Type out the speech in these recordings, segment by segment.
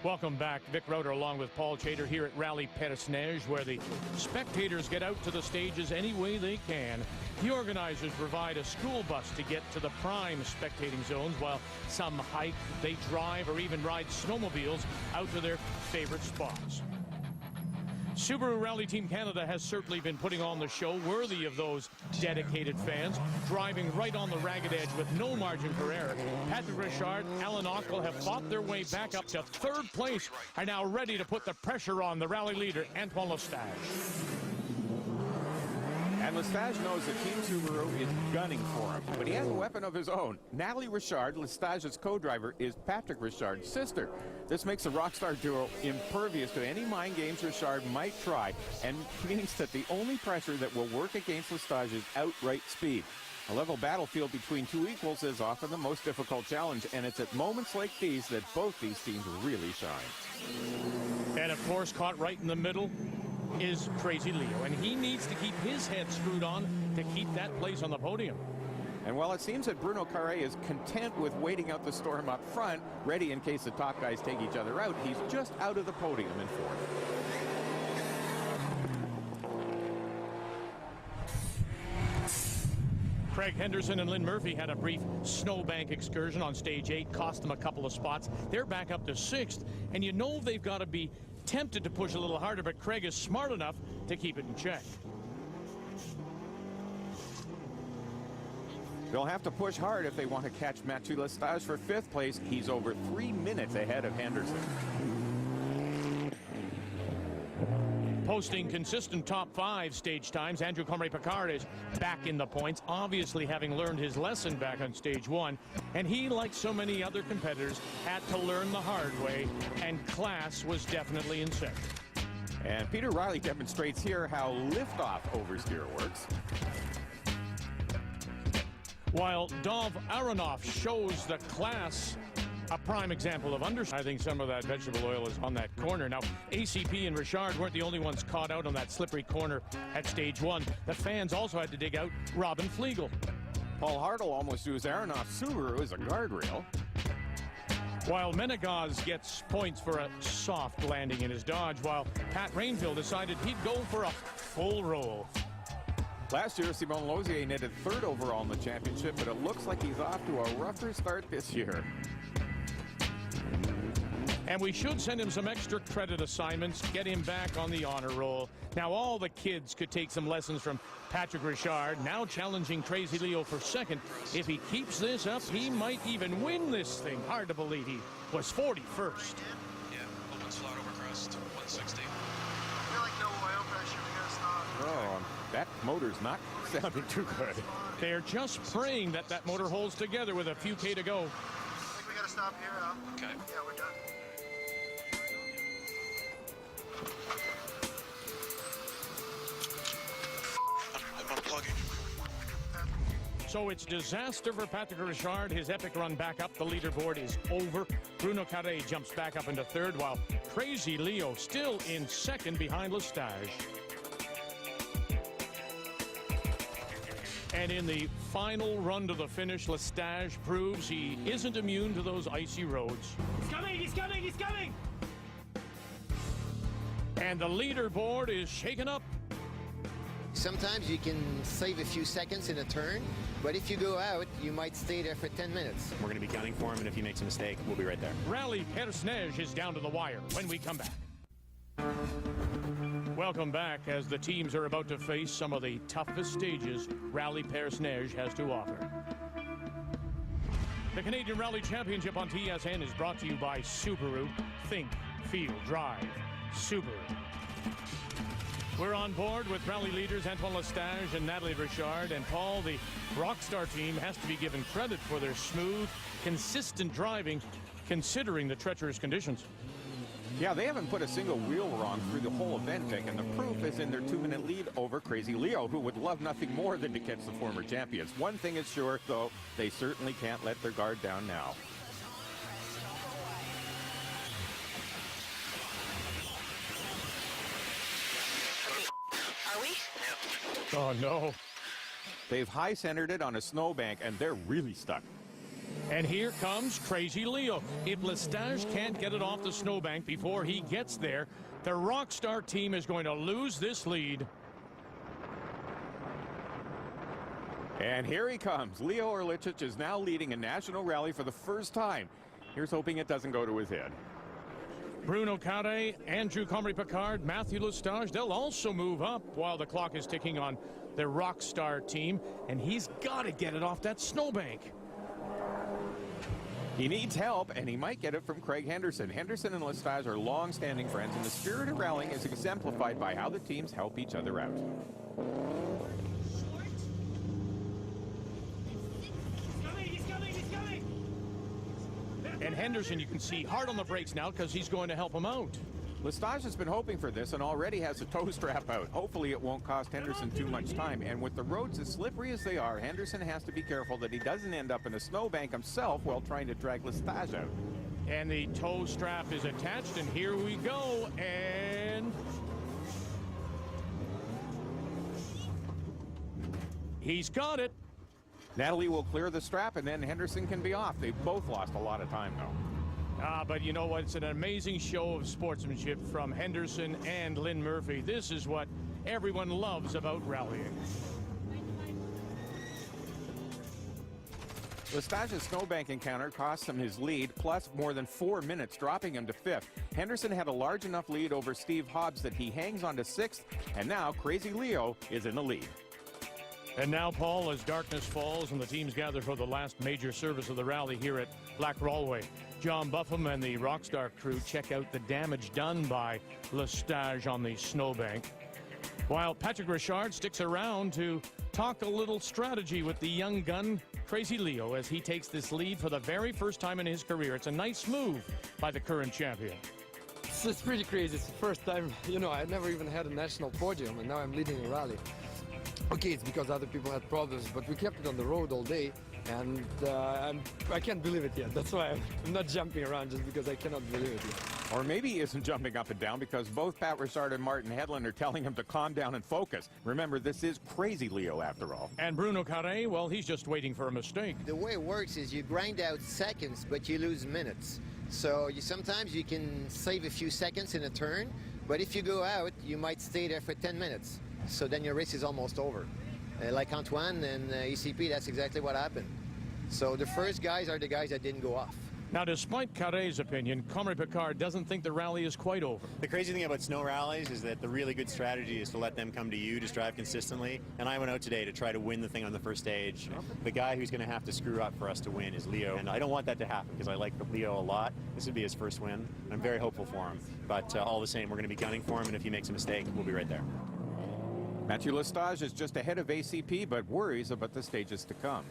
Welcome back. Vic Roeder along with Paul Chater here at Rallye Perce-Neige, where the spectators get out to the stages any way they can. The organizers provide a school bus to get to the prime spectating zones, while some hike, they drive, or even ride snowmobiles out to their favorite spots. Subaru Rally Team Canada has certainly been putting on the show worthy of those dedicated fans, driving right on the ragged edge with no margin for error. Patrick Richard, Alan Ockel have fought their way back up to third place, are now ready to put the pressure on the rally leader, Antoine Lestage. And Lestage knows that Team Subaru is gunning for him, but he has a weapon of his own. Natalie Richard, Lestage's co-driver, is Patrick Richard's sister. This makes the Rockstar duo impervious to any mind games Richard might try, and means that the only pressure that will work against Lestage is outright speed. A level battlefield between two equals is often the most difficult challenge, and it's at moments like these that both these teams really shine. And of course, caught right in the middle is Crazy Leo, and he needs to keep his head screwed on to keep that place on the podium. And while it seems that Bruno Carré is content with waiting out the storm up front, ready in case the top guys take each other out, he's just out of the podium in fourth. Craig Henderson and Lynn Murphy had a brief snowbank excursion on stage 8, cost them a couple of spots. They're back up to 6th, and you know they've got to be tempted to push a little harder, but Craig is smart enough to keep it in check. They'll have to push hard if they want to catch Mathieu Lestage for 5th place. He's over 3 minutes ahead of Henderson. Posting consistent top 5 stage times, Andrew Comrie-Picard is back in the points, obviously having learned his lesson back on stage 1. And he, like so many other competitors, had to learn the hard way, and class was definitely in second. And Peter Riley demonstrates here how liftoff oversteer works. While Dov Aronoff shows the class a prime example of I think some of that vegetable oil is on that corner. Now, ACP and Richard weren't the only ones caught out on that slippery corner at stage 1. The fans also had to dig out Robin Flegel. Paul Hartle almost used Aronoff's Subaru as a guardrail. While Menegas gets points for a soft landing in his Dodge, while Pat Rainville decided he'd go for a full roll. Last year, Simon Lozier netted 3rd overall in the championship, but it looks like he's off to a rougher start this year. And we should send him some extra credit assignments, get him back on the honor roll. Now all the kids could take some lessons from Patrick Richard, now challenging Crazy Leo for 2nd. If he keeps this up, he might even win this thing. Hard to believe he was 41st. Yeah, open slot over crust, 160. I feel like no oil pressure, we gotta stop. Oh, that motor's not sounding too good. They're just praying that that motor holds together with a few K to go. I think we gotta stop here, Al. Okay. Yeah, we're done. I'm unplugging. So it's disaster for Patrick Richard. His epic run back up the leaderboard is over. Bruno Carré jumps back up into 3rd, while Crazy Leo still in 2nd behind Lestage. And in the final run to the finish, Lestage proves he isn't immune to those icy roads. He's coming, he's coming, he's coming! And the leaderboard is shaken up. Sometimes you can save a few seconds in a turn, but if you go out, you might stay there for 10 minutes. We're going to be gunning for him, and if he makes a mistake, we'll be right there. Rallye Perce-Neige is down to the wire when we come back. Welcome back as the teams are about to face some of the toughest stages Rallye Perce-Neige has to offer. The Canadian Rally Championship on TSN is brought to you by Subaru. Think, feel, drive. Subaru. We're on board with rally leaders Antoine Lestage and Natalie Richard, and Paul, the Rockstar team, has to be given credit for their smooth, consistent driving, considering the treacherous conditions. Yeah, they haven't put a single wheel wrong through the whole event, Vic, and the proof is in their 2-minute lead over Crazy Leo, who would love nothing more than to catch the former champions. One thing is sure, though, they certainly can't let their guard down now. Are we? Oh, no. They've high-centered it on a snowbank, and they're really stuck. And here comes Crazy Leo. If Lestage can't get it off the snowbank before he gets there, the Rockstar team is going to lose this lead. And here he comes. Leo Orlichich is now leading a national rally for the first time. Here's hoping it doesn't go to his head. Bruno Carré, Andrew Comrie-Picard, Matthew Lestage, they'll also move up while the clock is ticking on the Rockstar team. And he's got to get it off that snowbank. He needs help, and he might get it from Craig Henderson. Henderson and Lestage are long-standing friends, and the spirit of rallying is exemplified by how the teams help each other out. He's coming! And Henderson, you can see, hard on the brakes now because he's going to help him out. Lestage has been hoping for this and already has a toe strap out. Hopefully it won't cost Henderson too much time. And with the roads as slippery as they are, Henderson has to be careful that he doesn't end up in a snowbank himself while trying to drag Lestage out. And the toe strap is attached, and here we go. And he's got it. Natalie will clear the strap, and then Henderson can be off. They've both lost a lot of time, though. But you know what? It's an amazing show of sportsmanship from Henderson and Lynn Murphy. This is what everyone loves about rallying. Lestage's snowbank encounter cost him his lead, plus more than 4 minutes, dropping him to 5th. Henderson had a large enough lead over Steve Hobbs that he hangs on to 6th, and now Crazy Leo is in the lead. And now, Paul, as darkness falls and the teams gather for the last major service of the rally here at Black Rallye, John Buffum and the Rockstar crew check out the damage done by Lestage on the snowbank, while Patrick Richard sticks around to talk a little strategy with the young gun, Crazy Leo, as he takes this lead for the very first time in his career. It's a nice move by the current champion. It's pretty crazy. It's the first time, I never even had a national podium, and now I'm leading a rally. Okay, it's because other people had problems, but we kept it on the road all day, and I can't believe it yet. That's why I'm not jumping around, just because I cannot believe it yet. Or maybe he isn't jumping up and down because both Pat Richard and Martin Hedlund are telling him to calm down and focus. Remember, this is Crazy Leo after all. And Bruno Carré, well, he's just waiting for a mistake. The way it works is you grind out seconds, but you lose minutes. So sometimes you can save a few seconds in a turn, but if you go out, you might stay there for 10 minutes. So then your race is almost over. Like Antoine and ECP, that's exactly what happened. So the first guys are the guys that didn't go off. Now, despite Carré's opinion, Comrie-Picard doesn't think the rally is quite over. The crazy thing about snow rallies is that the really good strategy is to let them come to you, just drive consistently. And I went out today to try to win the thing on the first stage. The guy who's going to have to screw up for us to win is Leo. And I don't want that to happen because I like Leo a lot. This would be his first win. I'm very hopeful for him. But all the same, we're going to be gunning for him. And if he makes a mistake, we'll be right there. Matthew Lestage is just ahead of ACP, but worries about the stages to come.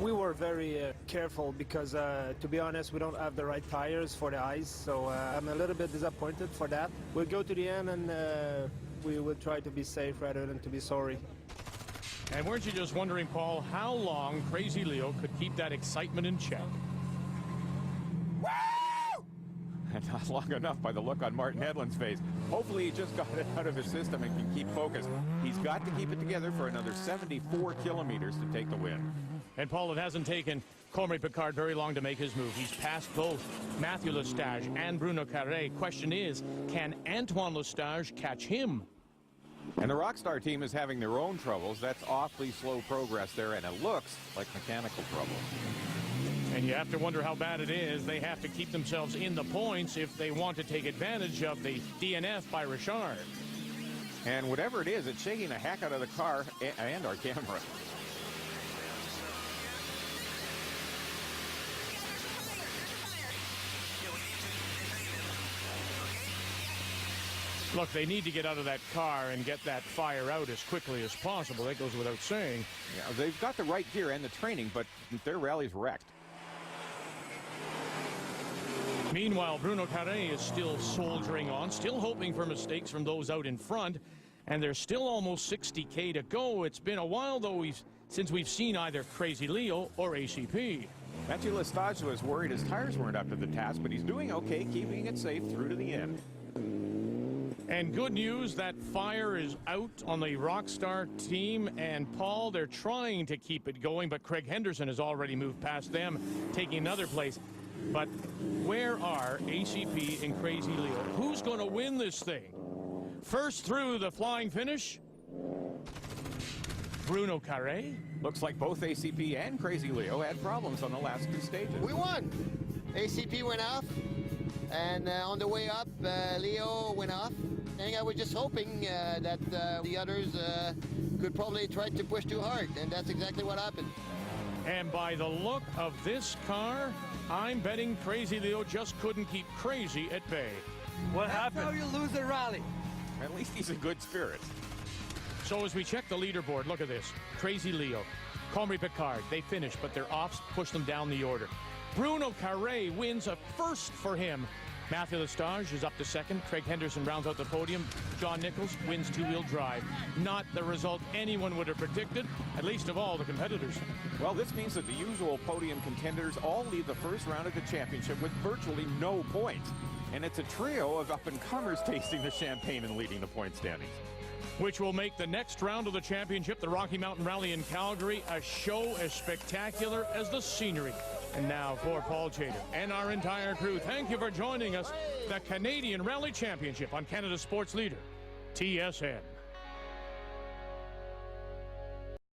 We were very careful because, to be honest, we don't have the right tires for the ice, so I'm a little bit disappointed for that. We'll go to the end and we will try to be safe rather than to be sorry. And weren't you just wondering, Paul, how long Crazy Leo could keep that excitement in check? Woo! And not long enough by the look on Martin Hedlund's face. Hopefully he just got it out of his system and can keep focused. He's got to keep it together for another 74 kilometers to take the win. And Paul, it hasn't taken Comrie-Picard very long to make his move. He's passed both Matthew Lestage and Bruno Carré. Question is, can Antoine Lestage catch him? And the Rockstar team is having their own troubles. That's awfully slow progress there, and it looks like mechanical trouble. And you have to wonder how bad it is. They have to keep themselves in the points if they want to take advantage of the DNF by Richard. And whatever it is, it's shaking the heck out of the car and our camera. Look, they need to get out of that car and get that fire out as quickly as possible. That goes without saying. Yeah, they've got the right gear and the training, but their rally's wrecked. Meanwhile, Bruno Carré is still soldiering on, still hoping for mistakes from those out in front, and there's still almost 60K to go. It's been a while, though, since we've seen either Crazy Leo or ACP. Matthew Lestage was worried his tires weren't up to the task, but he's doing okay, keeping it safe through to the end. And good news, that fire is out on the Rockstar team. And Paul, they're trying to keep it going, but Craig Henderson has already moved past them, taking another place. But where are ACP and Crazy Leo? Who's going to win this thing? First through the flying finish, Bruno Carré. Looks like both ACP and Crazy Leo had problems on the last two stages. We won. ACP went off, and on the way up, Leo went off. And I was just hoping that the others could probably try to push too hard, and that's exactly what happened. And by the look of this car, I'm betting Crazy Leo just couldn't keep Crazy at bay. What That's how happened? you lose a rally. At least he's in good spirits. So as we check the leaderboard, look at this. Crazy Leo, Comrie Picard, they finished, but their offs pushed them down the order. Bruno Carré wins a first for him. Matthew Lestage is up to second. Craig Henderson rounds out the podium. John Nichols wins two-wheel drive. Not the result anyone would have predicted, at least of all the competitors. Well, this means that the usual podium contenders all leave the first round of the championship with virtually no points. And it's a trio of up-and-comers tasting the champagne and leading the point standings. Which will make the next round of the championship, the Rocky Mountain Rally in Calgary, a show as spectacular as the scenery. And now for Paul Chater and our entire crew, thank you for joining us. The Canadian Rally Championship on Canada's Sports Leader, TSN.